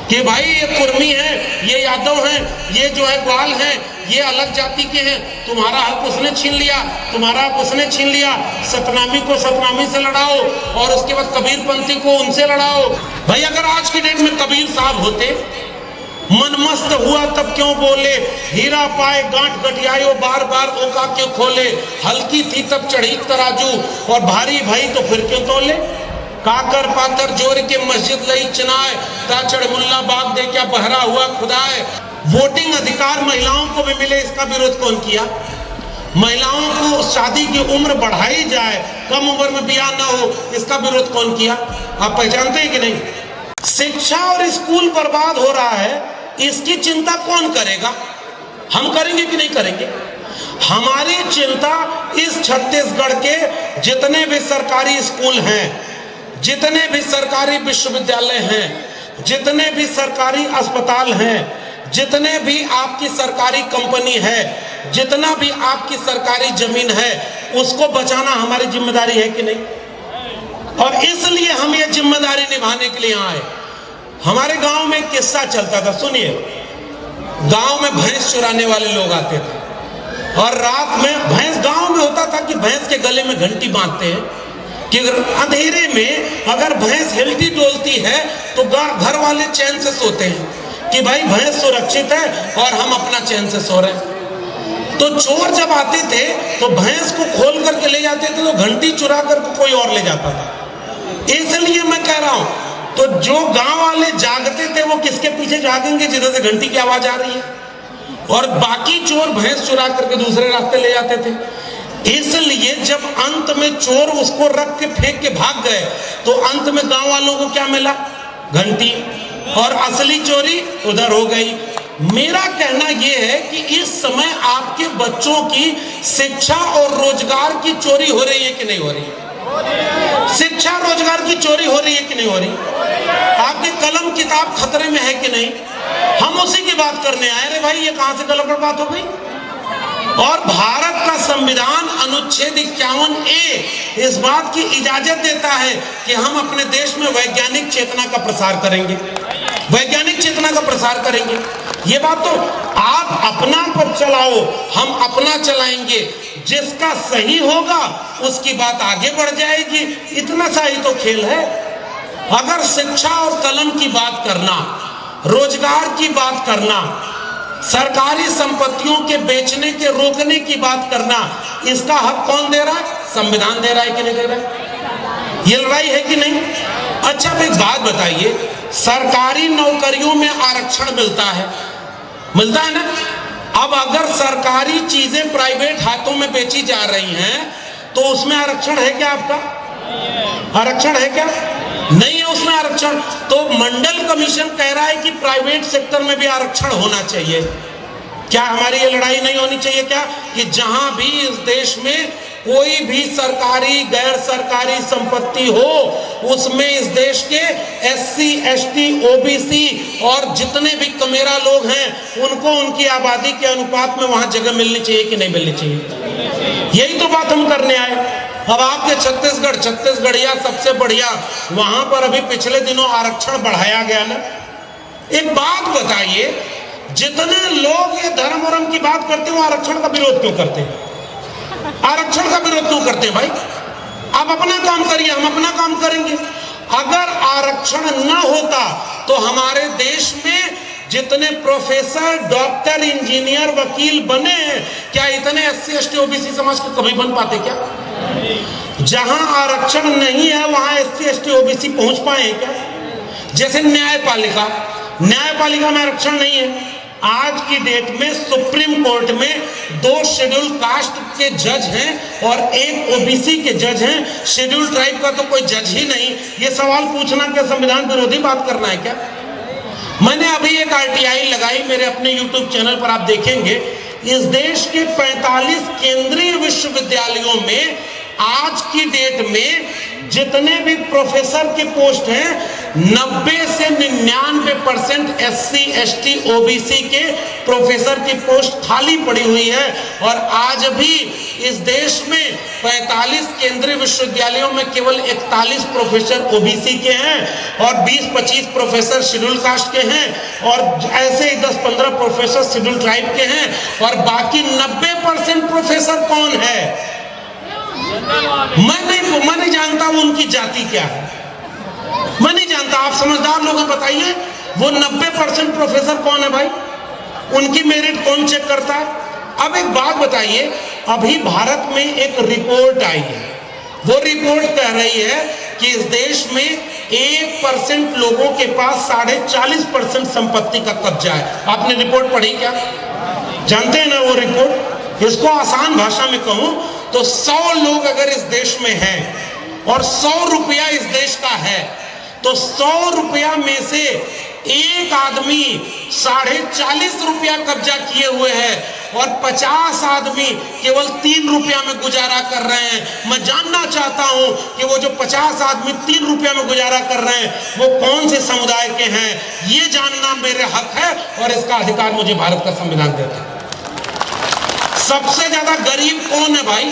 कि भाई ये कुर्मी है, ये यादव हैं, ये जो है ग्वाल हैं, ये अलग जाति के हैं, तुम्हारा हक उसने छीन लिया, तुम्हारा हक उसने छीन लिया। सतनामी को सतनामी से लड़ाओ और उसके बाद कबीरपंथी को उनसे लड़ाओ। भाई अगर आज की डेट में कबीर साहब होते, मन मस्त हुआ तब क्यों बोले, हीरा पाए गांठ गठियाई वो बार बार ओका क्यों खोले, हल्की थी तब चढ़ी तराजू और भारी भाई तो फिर क्यों तोले। काकर पाकर जोर के मस्जिद लई चनाए, ताचड़ मुल्ला बाग दे क्या बहरा हुआ खुदाए। वोटिंग अधिकार महिलाओं को भी मिले, इसका विरोध कौन किया। महिलाओं को शादी की उम्र बढ़ाई जाए, कम उम्र में ब्याह ना हो, इसका विरोध कौन किया। आप पहचानते हैं कि नहीं। शिक्षा और स्कूल बर्बाद हो रहा है, इसकी चिंता कौन करेगा। हम करेंगे कि नहीं करेंगे। हमारी चिंता इस छत्तीसगढ़ के जितने भी सरकारी स्कूल हैं, जितने भी सरकारी विश्वविद्यालय हैं, जितने भी सरकारी अस्पताल हैं, जितने भी आपकी सरकारी कंपनी है, जितना भी आपकी सरकारी जमीन है, उसको बचाना हमारी जिम्मेदारी है कि नहीं। और इसलिए हम ये जिम्मेदारी निभाने के लिए आए। हमारे गांव में एक किस्सा चलता था, सुनिए। गांव में भैंस चुराने वाले लोग आते थे और रात में भैंस, गांव में होता था कि भैंस के गले में घंटी बांधते हैं कि अंधेरे में अगर भैंस हिलती डोलती है तो घर वाले चैन से सोते हैं कि भाई भैंस सुरक्षित है और हम अपना चैन से सो रहे हैं। तो चोर जब आते थे तो भैंस को खोल करके ले जाते थे, तो घंटी चुरा कर कोई और ले जाता था। इसलिए मैं कह रहा हूं, तो जो गांव वाले जागते थे वो किसके पीछे जागेंगे, जिधर से घंटी की आवाज आ रही है। और बाकी चोर भैंस चुरा करके दूसरे रास्ते ले जाते थे। इसलिए जब अंत में चोर उसको रख के फेंक के भाग गए तो अंत में गांव वालों को क्या मिला, घंटी, और असली चोरी उधर हो गई। मेरा कहना यह है कि इस समय आपके बच्चों की शिक्षा और रोजगार की चोरी हो रही है कि नहीं हो रही है। शिक्षा रोजगार की चोरी हो रही है कि नहीं हो रही। आपकी कलम किताब खतरे में है कि नहीं। हम उसी की बात करने आए। अरे भाई ये कहां से गलत बात हो गई। और भारत का संविधान अनुच्छेद 51A इस बात की इजाजत देता है कि हम अपने देश में वैज्ञानिक चेतना का प्रसार करेंगे, वैज्ञानिक चेतना का प्रसार करेंगे। ये बात तो आप अपना पर चलाओ, हम अपना चलाएंगे। जिसका सही होगा उसकी बात आगे बढ़ जाएगी। इतना सा ही तो खेल है। अगर शिक्षा और कलम की बात करना, रोजगार की बात करना, सरकारी संपत्तियों के बेचने के रोकने की बात करना, इसका हक कौन दे रहा है। संविधान दे रहा है कि नहीं दे रहा है। ये लड़ाई है कि नहीं। अच्छा एक बात बताइए, सरकारी नौकरियों में आरक्षण मिलता है ना। अब अगर सरकारी चीजें प्राइवेट हाथों में बेची जा रही हैं तो उसमें आरक्षण है क्या। आपका आरक्षण है क्या। नहीं है उसमें आरक्षण। तो मंडल कमीशन कह रहा है कि प्राइवेट सेक्टर में भी आरक्षण होना चाहिए। क्या हमारी ये लड़ाई नहीं होनी चाहिए क्या कि जहां भी इस देश में कोई भी सरकारी गैर सरकारी संपत्ति हो उसमें इस देश के SC ST OBC और जितने भी कमेरा लोग हैं उनको उनकी आबादी के अनुपात में वहां जगह मिलनी चाहिए कि नहीं मिलनी चाहिए। यही तो बात हम करने आए। अब आपके छत्तीसगढ़िया सबसे बढ़िया, वहां पर अभी पिछले दिनों आरक्षण बढ़ाया गया ना। एक बात बताइए, जितने लोग ये धर्म वरम की बात करते हैं वो आरक्षण का विरोध क्यों करते हैं। आरक्षण का विरोध क्यों करते हैं भाई। आप अपना काम करिए, हम अपना काम करेंगे। अगर आरक्षण न होता तो हमारे देश में जितने प्रोफेसर, डॉक्टर, इंजीनियर, वकील बने हैं, क्या इतने SC ST OBC समाज के कभी बन पाते क्या। जहां आरक्षण नहीं है वहां SC ST OBC पहुंच पाए क्या। जैसे न्यायपालिका में आरक्षण नहीं है। आज की डेट में सुप्रीम कोर्ट में 2 शेड्यूल कास्ट के जज हैं और 1 OBC के जज हैं। शेड्यूल ट्राइब का तो कोई जज ही नहीं। ये सवाल पूछना क्या संविधान विरोधी बात करना है क्या। मैंने अभी एक RTI लगाई मेरे अपने YouTube चैनल पर, आप देखेंगे। इस देश के 45 केंद्रीय विश्वविद्यालयों में आज की डेट में जितने भी प्रोफेसर के पोस्ट हैं 90 से 99 99% SC ST OBC के प्रोफेसर की पोस्ट खाली पड़ी हुई है। और आज भी इस देश में 45 केंद्रीय विश्वविद्यालयों में केवल 41 प्रोफेसर OBC के हैं और 20-25 प्रोफेसर शेड्यूल कास्ट के हैं और ऐसे ही 10-15 प्रोफेसर शेड्यूल ट्राइब के हैं। और बाकी 90% प्रोफेसर कौन है? मैं नहीं जानता उनकी जाति क्या है, मैं नहीं जानता। आप समझदार लोग बताइए वो 90% प्रोफेसर कौन है भाई? उनकी मेरिट कौन चेक करता है? अब एक बात बताइए, अभी भारत में एक रिपोर्ट आई है, वो रिपोर्ट कह रही है कि इस देश में 1% लोगों के पास 40.5% संपत्ति का कब्जा है। आपने रिपोर्ट पढ़ी क्या? जानते हैं ना वो रिपोर्ट? इसको आसान भाषा में कहूं तो 100 लोग अगर इस देश में हैं और 100 रुपया इस देश का है तो 100 रुपया में से एक आदमी 40.5 रुपया कब्जा किए हुए है और 50 आदमी केवल 3 रुपया में गुजारा कर रहे हैं। मैं जानना चाहता हूं कि वो जो 50 आदमी 3 रुपया में गुजारा कर रहे हैं वो कौन से समुदाय के हैं? ये जानना मेरे हक है और इसका अधिकार मुझे भारत का संविधान देता है। सबसे ज्यादा गरीब कौन है भाई?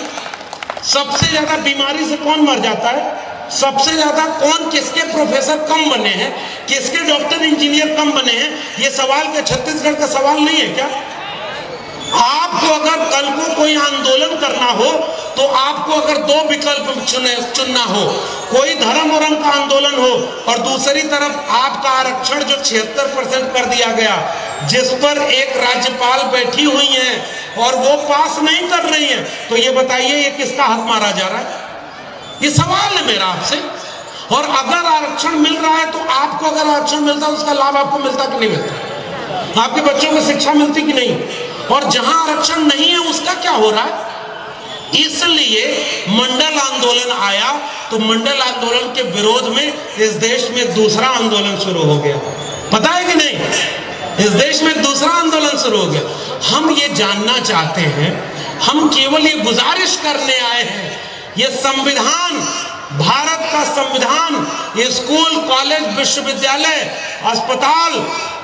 सबसे ज्यादा बीमारी से कौन मर जाता है? सबसे ज्यादा कौन, किसके प्रोफेसर कम बने हैं, किसके डॉक्टर इंजीनियर कम बने हैं? ये सवाल क्या छत्तीसगढ़ का सवाल नहीं है क्या? आपको अगर कल को कोई आंदोलन करना हो तो आपको अगर 2 विकल्प चुनना हो, कोई धर्म वरम का आंदोलन हो और दूसरी तरफ आपका आरक्षण जो 76% कर दिया गया, जिस पर एक राज्यपाल बैठी हुई हैं और वो पास नहीं कर रही हैं, तो ये बताइए ये किसका हक मारा जा रहा है? ये सवाल है मेरा आपसे। और अगर आरक्षण मिल रहा है तो आपको अगर आरक्षण मिलता है उसका लाभ आपको मिलता कि नहीं मिलता? आपके बच्चों को शिक्षा मिलती कि नहीं? और जहां आरक्षण नहीं है उसका क्या हो रहा है? इसलिए मंडल आंदोलन आया तो मंडल आंदोलन के विरोध में इस देश में दूसरा आंदोलन शुरू हो गया। पता है कि नहीं? इस देश में दूसरा आंदोलन शुरू हो गया। हम ये जानना चाहते हैं, हम केवल ये गुजारिश करने आए हैं, ये संविधान, भारत का संविधान, ये स्कूल, कॉलेज, विश्वविद्यालय, अस्पताल,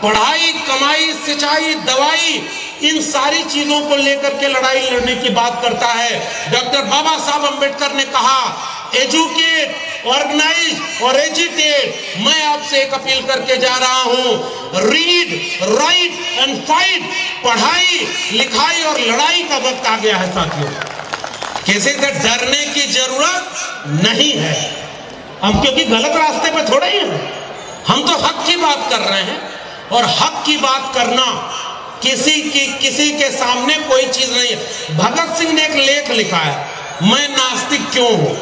पढ़ाई, कमाई, सिंचाई, दवाई, इन सारी चीजों को लेकर के लड़ाई लड़ने की बात करता है। डॉक्टर बाबा साहब अंबेडकर ने कहा एजुकेट, ऑर्गेनाइज और एजिटेट। मैं आपसे एक अपील करके जा रहा हूं, रीड, राइट एंड फाइट। पढ़ाई, लिखाई और लड़ाई का वक्त आ गया है साथियों। किसी से डरने की जरूरत नहीं है। हम क्योंकि गलत रास्ते पे थोड़े ही हैं, हम तो हक की बात कर रहे हैं और हक की बात करना किसी के सामने कोई चीज नहीं है। भगत सिंह ने एक लेख लिखा है, मैं नास्तिक क्यों हूं।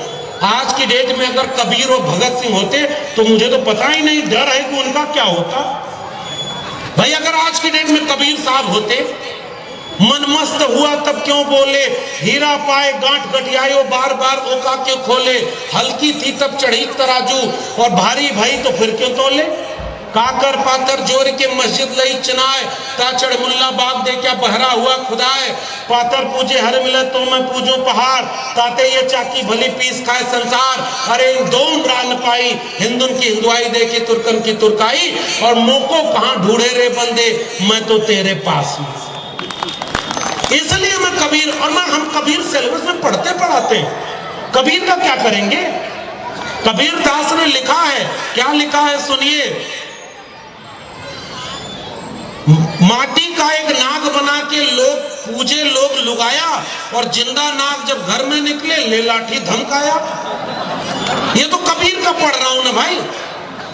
आज की डेट में अगर कबीर और भगत सिंह होते तो मुझे तो पता ही नहीं, डर है कि उनका क्या होता। भाई अगर आज की डेट में कबीर साहब होते, मन मस्त हुआ तब क्यों बोले, हीरा पाए गांठ गठियायो बार बार ओका क्यों खोले, हल्की थी तब चढ़ी तराजू और भारी भाई तो फिर क्यों तोले। काकर पाकर जोर के मस्जिद लई चनाए, ताचड़ मुल्ला बाग दे क्या बहरा हुआ खुदाए। पातर पूजे हर मिले तो मैं पूजू पहाड़, ताते ये चाकी भली पीस खाए संसार। अरे दोन रान पाई, हिंदुन की हिंदुआई देखी तुर्कन की तुर्काई, और मोको कहाँ ढूंढे रे बंदे, मैं तो तेरे पास हूं। इसलिए मैं कबीर, और मैं हम कबीर सिलेबस में पढ़ते पढ़ाते हैं। कबीर का क्या करेंगे? कबीर दास ने लिखा है, क्या लिखा है सुनिए। माटी का एक नाग बना के लोग पूजे, लोग लुगाया, और जिंदा नाग जब घर में निकले ले लाठी धमकाया। ये तो कबीर का पढ़ रहा हूं ना भाई।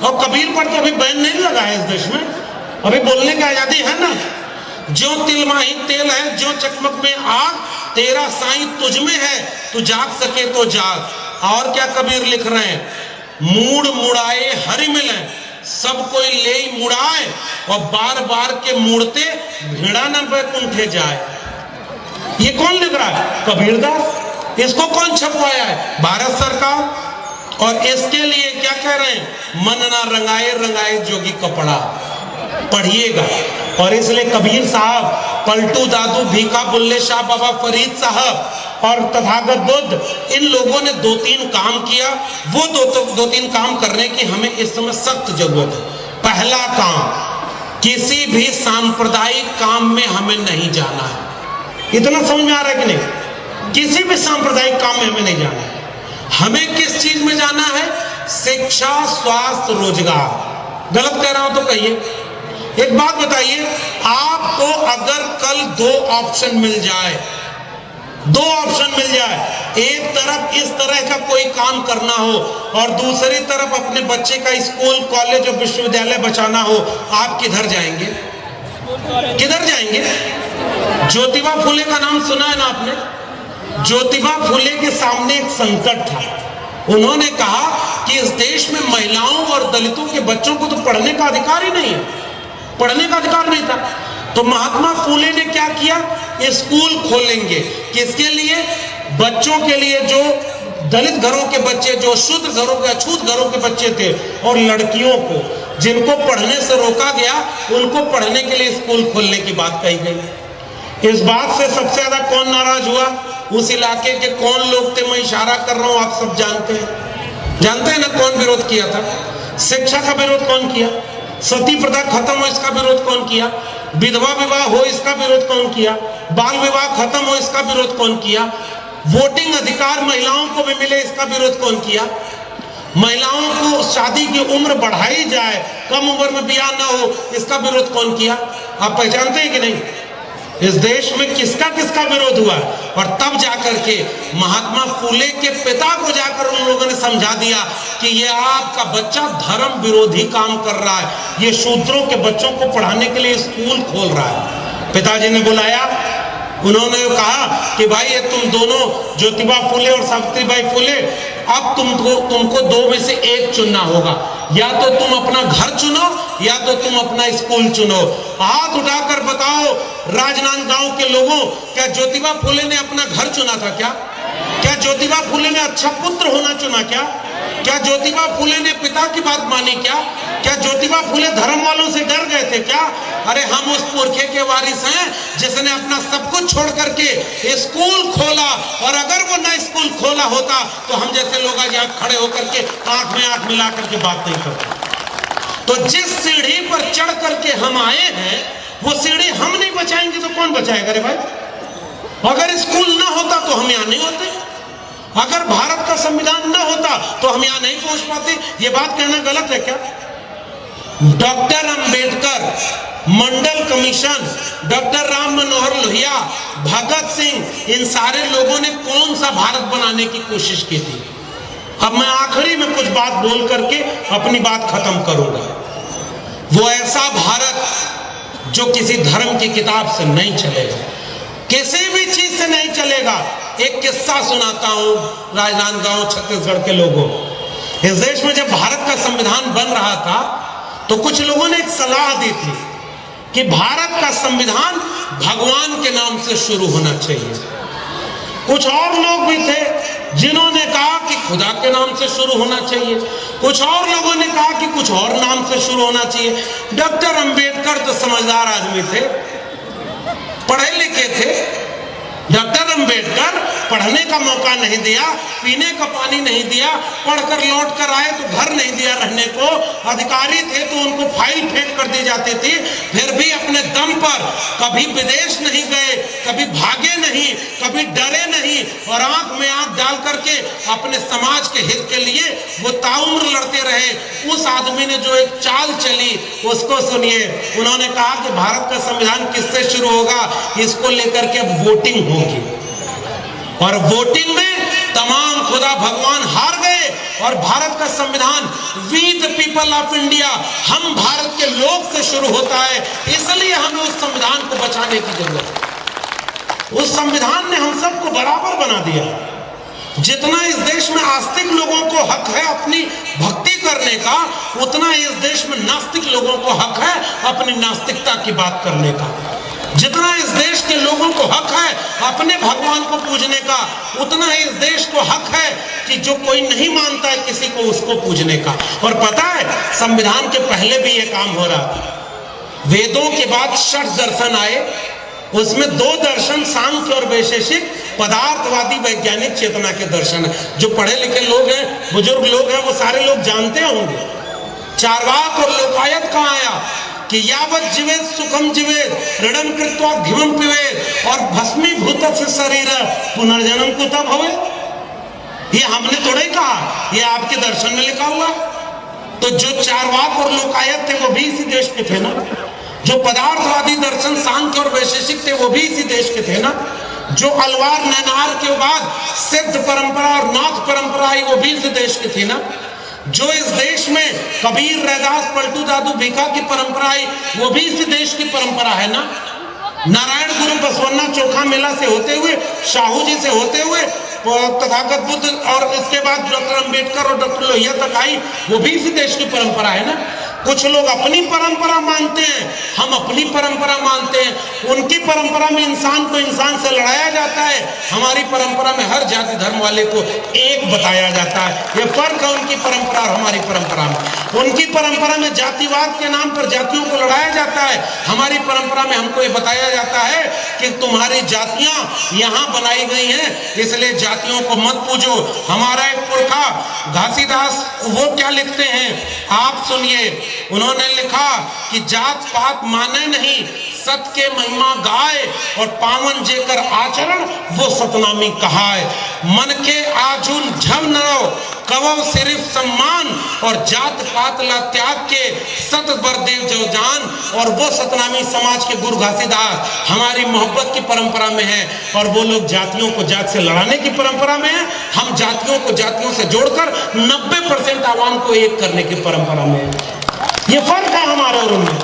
और कबीर पर तो अभी बैन नहीं लगा है इस देश में, अभी बोलने की आजादी है ना। जो तिल माही तेल है, जो चकमक में आग, तेरा साईं तुझ में है, तू जाग सके तो जाग। और क्या कबीर लिख रहे हैं, मूड मुड़ाए हरि मिले, सब कोई ले मुड़ाए, और बार बार के मुड़ते भिड़ा न बैकुंठे जाए। ये कौन लिख रहा है? कबीरदास। इसको कौन छपवाया है? भारत सरकार। और इसके लिए क्या कह रहे हैं, मन ना रंगाए रंगाए जोगी कपड़ा। पढ़िएगा। और इसलिए कबीर साहब, पलटू दादू, भीखा बुल्ले शाह बाबा फरीद साहब और तथागत बुद्ध, इन लोगों ने 2-3 काम किया। वो दो तीन काम करने की हमें इस समय सख्त जरूरत है। पहला काम, किसी भी सांप्रदायिक काम में हमें नहीं जाना है। इतना समझ में आ रहा है कि नहीं? किसी भी सांप्रदायिक काम में हमें नहीं जाना है। हमें किस चीज में जाना है? शिक्षा, स्वास्थ्य, रोजगार। गलत कह रहा हूं तो कहिए। एक बात बताइए, आपको अगर कल दो ऑप्शन मिल जाए, एक तरफ इस तरह का कोई काम करना हो और दूसरी तरफ अपने बच्चे का स्कूल, कॉलेज और विश्वविद्यालय बचाना हो, आप किधर जाएंगे? किधर जाएंगे? ज्योतिबा फुले का नाम सुना है ना आपने? ज्योतिबा फुले के सामने एक संकट था। उन्होंने कहा कि इस देश में महिलाओं और दलितों के बच्चों को तो पढ़ने का अधिकार ही नहीं है, पढ़ने का अधिकार नहीं था। तो महात्मा फुले ने क्या किया? स्कूल खोलेंगे। किसके लिए? बच्चों के लिए, जो दलित घरों के बच्चे, जो शुद्ध घरों के, अछूत घरों के बच्चे थे, और लड़कियों को जिनको पढ़ने से रोका गया, उनको पढ़ने के लिए स्कूल खोलने की बात कही गई। इस बात से सबसे ज्यादा कौन नाराज हुआ? उस इलाके के कौन लोग थे? मैं इशारा कर रहा हूं, आप सब जानते हैं ना कौन विरोध किया था? शिक्षा का विरोध कौन किया? सती प्रथा खत्म हो, इसका विरोध कौन किया? विधवा विवाह हो, इसका विरोध कौन किया? बाल विवाह खत्म हो, इसका विरोध कौन किया? वोटिंग अधिकार महिलाओं को भी मिले, इसका विरोध कौन किया? महिलाओं को शादी की उम्र बढ़ाई जाए, कम उम्र में ब्याह ना हो, इसका विरोध कौन किया? आप पहचानते हैं कि नहीं? इस देश में किसका किसका विरोध हुआ? और तब जाकर के महात्मा फुले के पिता को जाकर उन लोगों ने समझा दिया कि ये आपका बच्चा धर्म विरोधी काम कर रहा है, ये शूद्रों के बच्चों को पढ़ाने के लिए स्कूल खोल रहा है। पिताजी ने बुलाया, उन्होंने कहा कि भाई ये तुम दोनों, ज्योतिबा फुले और सावित्रीबाई फुले, अब तुमको दो में से एक चुनना होगा। या तो तुम अपना घर चुनो या तो तुम अपना स्कूल चुनो। हाथ उठाकर बताओ राजनांदगांव के लोगों, क्या ज्योतिबा फुले ने अपना घर चुना था? क्या ज्योतिबा फुले ने अच्छा पुत्र होना चुना? क्या ज्योतिबा फुले ने पिता की बात मानी? क्या ज्योतिबा फुले धर्म वालों से डर गए थे? क्या? अरे हम उस पुरखे के वारिस हैं जिसने अपना सब कुछ छोड़ करके स्कूल खोला, और अगर वो ना स्कूल खोला होता तो हम जैसे लोग आज यहाँ खड़े होकर के आंख में आंख मिला करके बात नहीं करते। तो जिस सीढ़ी पर चढ़ करके हम आए हैं, वो सीढ़ी हम नहीं बचाएंगे तो कौन बचाएगा? रे भाई, अगर स्कूल ना होता तो हम यहाँ नहीं होते, अगर भारत का संविधान न होता तो हम यहां नहीं पहुंच पाते। ये बात कहना गलत है क्या? डॉक्टर अंबेडकर, मंडल कमीशन, डॉक्टर राम मनोहर लोहिया, भगत सिंह, इन सारे लोगों ने कौन सा भारत बनाने की कोशिश की थी? अब मैं आखिरी में कुछ बात बोल करके अपनी बात खत्म करूंगा। वो ऐसा भारत जो किसी धर्म की किताब से नहीं चलेगा, किसी भी चीज से नहीं चलेगा। एक किस्सा सुनाता हूं राजनांदगांव छत्तीसगढ़ के लोगों। इस देश में जब भारत का संविधान बन रहा था तो कुछ लोगों ने एक सलाह दी थी कि भारत का संविधान भगवान के नाम से शुरू होना चाहिए। कुछ और लोग भी थे जिन्होंने कहा कि खुदा के नाम से शुरू होना चाहिए। कुछ और लोगों ने कहा कि कुछ और नाम से शुरू होना चाहिए। डॉक्टर अंबेडकर तो समझदार आदमी थे, पढ़े लिखे थे। डॉक्टर अंबेडकर पढ़ने का मौका नहीं दिया, पीने का पानी नहीं दिया, पढ़कर लौट कर आए तो घर नहीं दिया रहने को, अधिकारी थे तो उनको फाइल फेंक कर दी जाती थी। फिर भी अपने दम पर कभी विदेश नहीं गए, कभी भागे नहीं, कभी डरे नहीं, और आंख में आंख डाल करके अपने समाज के हित के लिए वो ताउम्र लड़ते रहे। उस आदमी ने जो एक चाल चली उसको सुनिए। उन्होंने कहा कि भारत का संविधान किससे शुरू होगा? इसको लेकर के वोटिंग होगी, और वोटिंग में तमाम खुदा भगवान हार गए, और भारत का संविधान we the people of India, हम भारत के लोग से शुरू होता है। इसलिए हमें उस संविधान को बचाने की जरूरत है। उस संविधान ने हम सबको बराबर बना दिया। जितना इस देश में आस्तिक लोगों को हक है अपनी भक्ति करने का, उतना इस देश में नास्तिक लोगों को हक है अपनी नास्तिकता की बात करने का। जितना इस देश के लोगों को हक है अपने भगवान को पूजने का, उतना ही इस देश को हक है कि जो कोई नहीं मानता है किसी को, उसको पूजने का। और पता है, संविधान के पहले भी ये काम हो रहा था। वेदों के बाद षट दर्शन आए, उसमें दो दर्शन सांख्य और वैशेषिक पदार्थवादी वैज्ञानिक चेतना के दर्शन है। जो पढ़े लिखे लोग हैं, बुजुर्ग लोग हैं, वो सारे लोग जानते होंगे चार्वाक और लोकायत कहाँ आया कि यावत जीवेत सुखम जीवेत ऋणम कृत्वा घिमम पिवेत और भस्मीभूत से शरीर पुनर्जन्म को तब होवे। ये हमने थोड़े कहा, ये आपके दर्शन में लिखा हुआ। तो जो चार्वाक और लोकायत थे वो भी इसी देश के थे ना, जो पदार्थवादी दर्शन सांख्य और वैशेषिक थे वो भी इसी देश के थे ना, जो अलवार नैनार के बाद सिद्ध परंपरा और नाथ परंपरा आई वो भी इस देश के थे ना, जो इस देश में कबीर रैदास पलटू दादू भीखा की परंपरा आई वो भी इस देश की परंपरा है ना। नारायण गुरु बसवन्ना चोखा मेला से होते हुए, शाहू जी से होते हुए तथागत बुद्ध और इसके बाद डॉक्टर अंबेडकर और डॉक्टर लोहिया तक आई, वो भी इसी देश की परंपरा है ना। कुछ लोग अपनी परंपरा मानते हैं, हम अपनी परंपरा मानते हैं। उनकी परंपरा में इंसान को इंसान से लड़ाया जाता है, हमारी परंपरा में हर जाति धर्म वाले को एक बताया जाता है। ये फर्क है उनकी परंपरा और हमारी परंपरा में। उनकी परंपरा में जातिवाद के नाम पर जातियों को लड़ाया जाता है, हमारी परंपरा में हमको ये बताया जाता है कि तुम्हारी जातियां यहाँ बनाई गई हैं, इसलिए जातियों को मत पूजो। हमारा एक पुरखा घासीदास वो क्या लिखते हैं आप सुनिए, उन्होंने लिखा कि जात पात माने नहीं, सत के महिमा गाए और पावन जेकर आचरण वो सतनामी कहाए। मन के आजुन झम नरो कवव सिर्फ सम्मान और जात पात ला त्याग के सत बरदेव जो जान। और वो सतनामी समाज के गुरु घासीदास हमारी मोहब्बत की परंपरा में है, और वो लोग जातियों को जात से लड़ाने की परंपरा में है। हम जातियों को जातियों से जोड़कर 90% आवाम को एक करने की परंपरा में है। ये फर्क है हमारे और उनमें।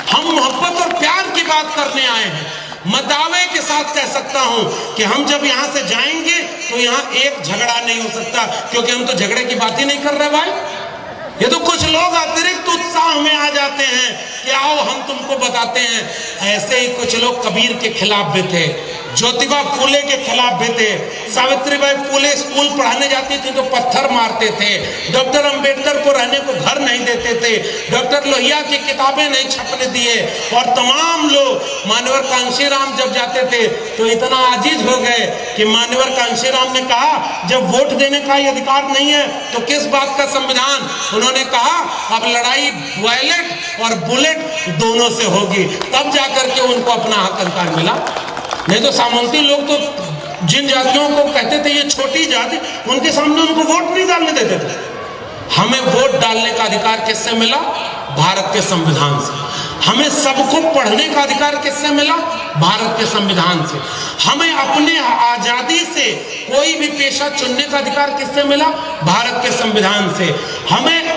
हम मोहब्बत और प्यार की बात करने आए हैं। मैं दावे के साथ कह सकता हूं कि हम जब यहां से जाएंगे तो यहां एक झगड़ा नहीं हो सकता, क्योंकि हम तो झगड़े की बात ही नहीं कर रहे भाई। ये तो कुछ लोग अतिरिक्त उत्साह में आ जाते हैं कि आओ हम तुमको बताते हैं। ऐसे ही कुछ लोग कबीर के खिलाफ भी थे, ज्योतिबा फूले के खिलाफ भी थे। सावित्रीबाई फूले स्कूल पढ़ाने जाती थी तो पत्थर मारते थे। डॉक्टर अंबेडकर को रहने को घर नहीं देते थे। डॉक्टर लोहिया की किताबें नहीं छपने दिए। और तमाम लोग मान्यवर कांशीराम जब जाते थे तो इतना आजिज हो गए कि मान्यवर कांशीराम ने कहा जब वोट देने का ही अधिकार नहीं है तो किस बात का संविधान। उन्होंने कहा अब लड़ाई वायलेट और बुलेट दोनों से होगी, तब जाकर के उनको अपना हक अधिकार मिला। नहीं तो सामंती लोग तो जिन जातियों को कहते थे ये छोटी जाति, उनके सामने उनको वोट नहीं डालने देते थे। हमें वोट डालने का अधिकार किससे मिला? भारत के संविधान से। हमें सबको पढ़ने का अधिकार किससे मिला? भारत के संविधान से। हमें अपने आजादी से कोई भी पेशा चुनने का अधिकार किससे मिला? भारत के संविधान से। हमें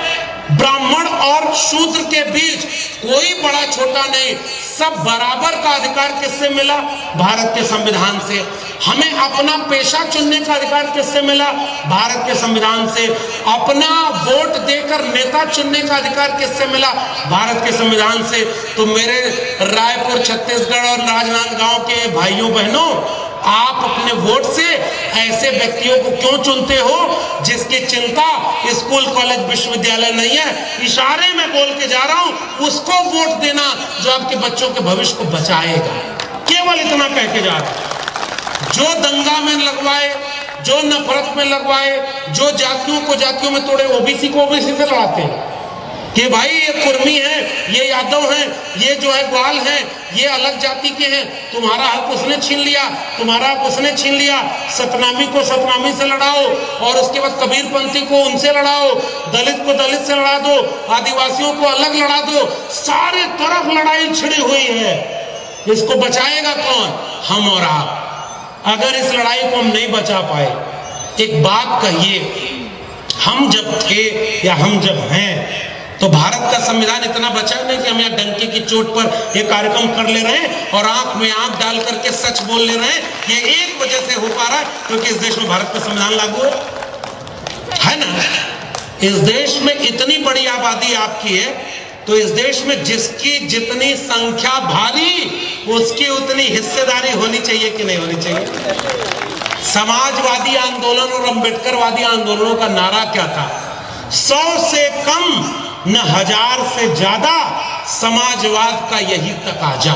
ब्राह्मण और शूद्र के बीच कोई बड़ा छोटा नहीं, सब बराबर का अधिकार किससे मिला? भारत के संविधान से। हमें अपना पेशा चुनने का अधिकार किससे मिला? भारत के संविधान से। अपना वोट देकर नेता चुनने का अधिकार किससे मिला? भारत के संविधान से। तो मेरे रायपुर छत्तीसगढ़ और राजनांदगांव के भाइयों बहनों, आप अपने वोट से ऐसे व्यक्तियों को क्यों चुनते हो जिसकी चिंता स्कूल कॉलेज विश्वविद्यालय नहीं है? इशारे में बोल के जा रहा हूं, उसको वोट देना जो आपके बच्चों के भविष्य को बचाएगा। केवल इतना कह के जा रहा हूं। जो दंगा में लगवाए, जो नफरत में लगवाए, जो जातियों को जातियों में तोड़े, ओबीसी को ओबीसी से लड़ाते हैं कि भाई ये कुर्मी है, ये यादव है, ये जो है ग्वाल है, ये अलग जाति के हैं, तुम्हारा हक उसने छीन लिया, तुम्हारा हक उसने छीन लिया। सतनामी को सतनामी से लड़ाओ और उसके बाद कबीरपंथी को उनसे लड़ाओ, दलित को दलित से लड़ा दो, आदिवासियों को अलग लड़ा दो। सारे तरफ लड़ाई छिड़ी हुई है। इसको बचाएगा कौन? हम और आप। अगर इस लड़ाई को हम नहीं बचा पाए, एक बात कहिए, हम जब थे या हम जब हैं तो भारत का संविधान इतना बचा नहीं कि हम यहाँ डंके की चोट पर ये कार्यक्रम कर ले रहे हैं और आंख में आंख डाल करके सच बोल ले रहे हैं। ये एक वजह से हो पा रहा है क्योंकि इस देश में भारत का संविधान लागू है ना। इस देश में इतनी बड़ी आबादी आपकी है तो इस देश में जिसकी जितनी संख्या भारी उसकी उतनी हिस्सेदारी होनी चाहिए कि नहीं होनी चाहिए? समाजवादी आंदोलन और अम्बेडकरवादी आंदोलनों का नारा क्या था? 100 से कम न 1000 से ज्यादा, समाजवाद का यही तकाजा।